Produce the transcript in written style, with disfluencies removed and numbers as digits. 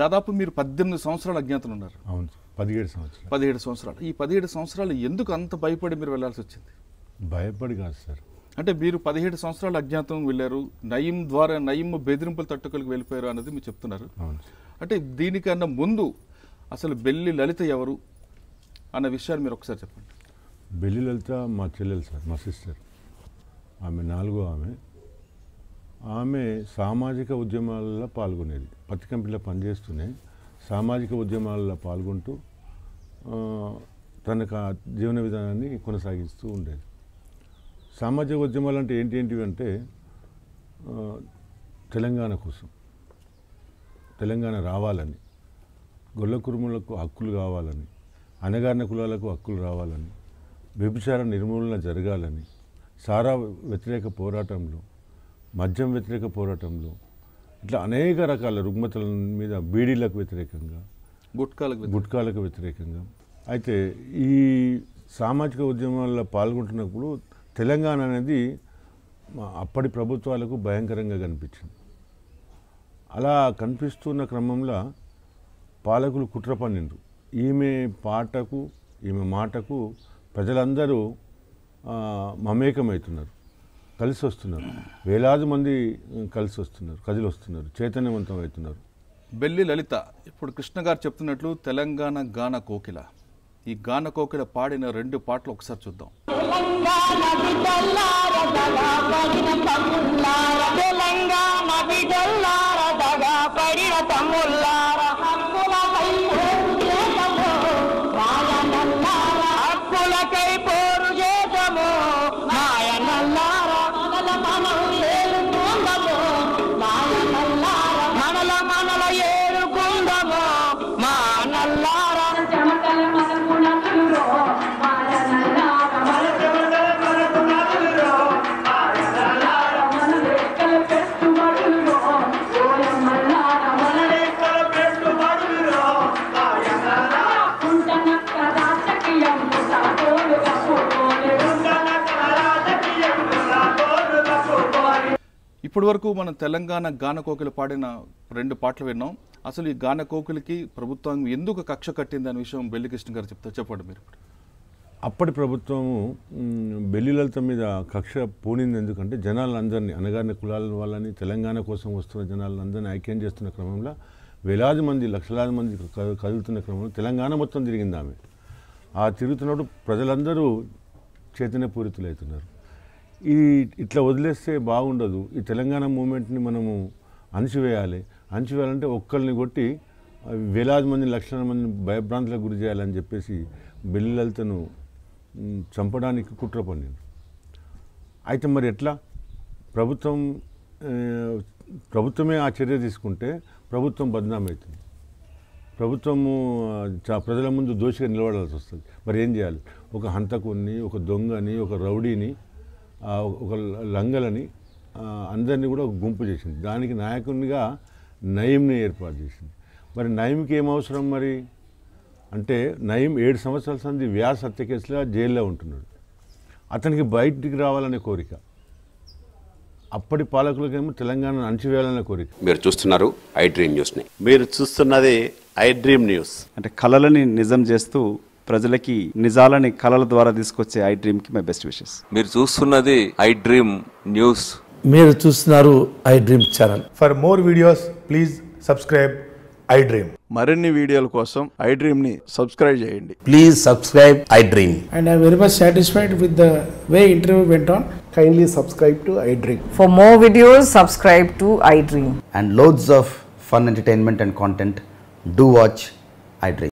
దాదాపు మీరు 18 సంవత్సరాలు అజ్ఞాతంలో ఉన్నారు. అవును, 17 సంవత్సరాలు. 17 సంవత్సరాలు. ఈ 17 సంవత్సరాలు ఎందుకు అంత భయపడి మీరు వెళ్ళాల్సి వచ్చింది? భయపడి కాదు సార్. అంటే మీరు 17 సంవత్సరాలు అజ్ఞాతం వెళ్ళారు, నయీం బెదిరింపుల తట్టుకలకు వెళ్ళిపోయారు అన్నది మీరు చెప్తున్నారు. అంటే దీనికన్నా ముందు అసలు బెల్లి లలిత ఎవరు అన్న విషయాన్ని మీరు ఒకసారి చెప్పండి. బెల్లి లలిత మా చెల్లెలు సార్, మా సిస్టర్. ఆమె 4వ ఆమె సామాజిక ఉద్యమాలలో పాల్గొనేది. పత్తి కంపెనీలో పనిచేస్తూనే సామాజిక ఉద్యమాలలో పాల్గొంటూ తనకు ఆ జీవన విధానాన్ని కొనసాగిస్తూ ఉండేది. సామాజిక ఉద్యమాలు అంటే ఏంటివి అంటే తెలంగాణ కోసం, తెలంగాణ రావాలని, గొల్ల కురుములకు హక్కులు కావాలని, అణగారిన కులాలకు హక్కులు రావాలని, వ్యభిచార నిర్మూలన జరగాలని, సారా వ్యతిరేక పోరాటంలో, మద్యం వ్యతిరేక పోరాటంలో, ఇట్లా అనేక రకాల రుగ్మతల మీద, బీడీలకు వ్యతిరేకంగా, గుట్కాలకు వ్యతిరేకంగా. అయితే ఈ సామాజిక ఉద్యమాల్లో పాల్గొంటున్నప్పుడు తెలంగాణ అనేది అప్పటి ప్రభుత్వాలకు భయంకరంగా కనిపించింది. అలా కనిపిస్తున్న క్రమంలో పాలకులు కుట్ర పన్నిండ్రు. ఈమె పాటకు, ఈమె మాటకు ప్రజలందరూ మమేకమవుతున్నారు, కలిసి వస్తున్నారు. వేలాది మంది కలిసి వస్తున్నారు, కదిలి వస్తున్నారు, చైతన్యవంతం అవుతున్నారు. బెల్లి లలిత ఇప్పుడు కృష్ణ గారు చెప్తున్నట్లు తెలంగాణ గాన కోకిల. ఈ గాన కోకిల పాడిన 2 పాటలు ఒకసారి చూద్దాం. ఇప్పటి వరకు మనం తెలంగాణ గాన కోకిల పాడిన 2 పాటలు విన్నాం. అసలు ఈ గాన కోకిలకి ప్రభుత్వం ఎందుకు కక్ష కట్టింది అనే విషయం బెల్లి కృష్ణ గారు చెప్పండి మీరు. అప్పటి ప్రభుత్వము బెల్లి లలిత మీద కక్ష పూనింది. ఎందుకంటే జనాలందరినీ, అణగారిన కులాల వాళ్ళని, తెలంగాణ కోసం వస్తున్న జనాలందరినీ ఐక్యం చేస్తున్న క్రమంలో వేలాది మంది, లక్షలాది మంది కదులుతున్న క్రమంలో తెలంగాణ మొత్తం తిరిగింది ఆమె. ఆ తిరుగుతున్నప్పుడు ప్రజలందరూ చైతన్యపూరితులవుతున్నారు. ఇట్లా వదిలేస్తే బాగుండదు, ఈ తెలంగాణ మూమెంట్ని మనము అణచివేయాలంటే ఒక్కరిని కొట్టి వేలాది మంది, లక్షల మంది భయభ్రాంతులకు గురి చేయాలని చెప్పేసి బెల్లి లలితను చంపడానికి కుట్ర పన్నింది. అయితే మరి ఎట్లా? ప్రభుత్వమే ఆ చర్య తీసుకుంటే ప్రభుత్వం బద్నామవుతుంది, ప్రభుత్వము ప్రజల ముందు దోషిగా నిలబడాల్సి వస్తుంది. మరి ఏం చేయాలి? ఒక హంతకుని, ఒక దొంగని, ఒక రౌడీని, ఒక లంగలని అందరినీ కూడా ఒక గుంపు చేసింది. దానికి నాయకునిగా నయీంని ఏర్పాటు చేసింది. మరి నయీంకి ఏం అవసరం మరి అంటే, నయీం 7 సంవత్సరాల సంది వ్యాస్ హత్య కేసులో జైల్లో ఉంటున్నాడు. అతనికి బయటికి రావాలనే కోరిక, అప్పటి పాలకులకేమో తెలంగాణను అణచివేయాలనే కోరిక. మీరు చూస్తున్నారు ఐ డ్రీమ్ న్యూస్ని. మీరు చూస్తున్నది ఐ డ్రీమ్ న్యూస్. అంటే కళలని నిజం చేస్తూ ప్రజలకి నిజాలని కళల ద్వారా తీసుకొచ్చే ఐ డ్రీమ్ కి మై బెస్ట్ విషెస్. మీరు చూస్తున్నది ఐ డ్రీమ్ న్యూస్. మీరు చూస్తున్నారు I dream channel. For more videos please subscribe I dream. మరిన్ని వీడియోల కోసం ఐ డ్రీమ్ ని సబ్స్క్రైబ్ చేయండి. Please subscribe I dream. And I'm very much satisfied with the way interview went on. Kindly subscribe to I Dream. For more videos, subscribe to I Dream. And loads of fun entertainment and content. Do watch I Dream.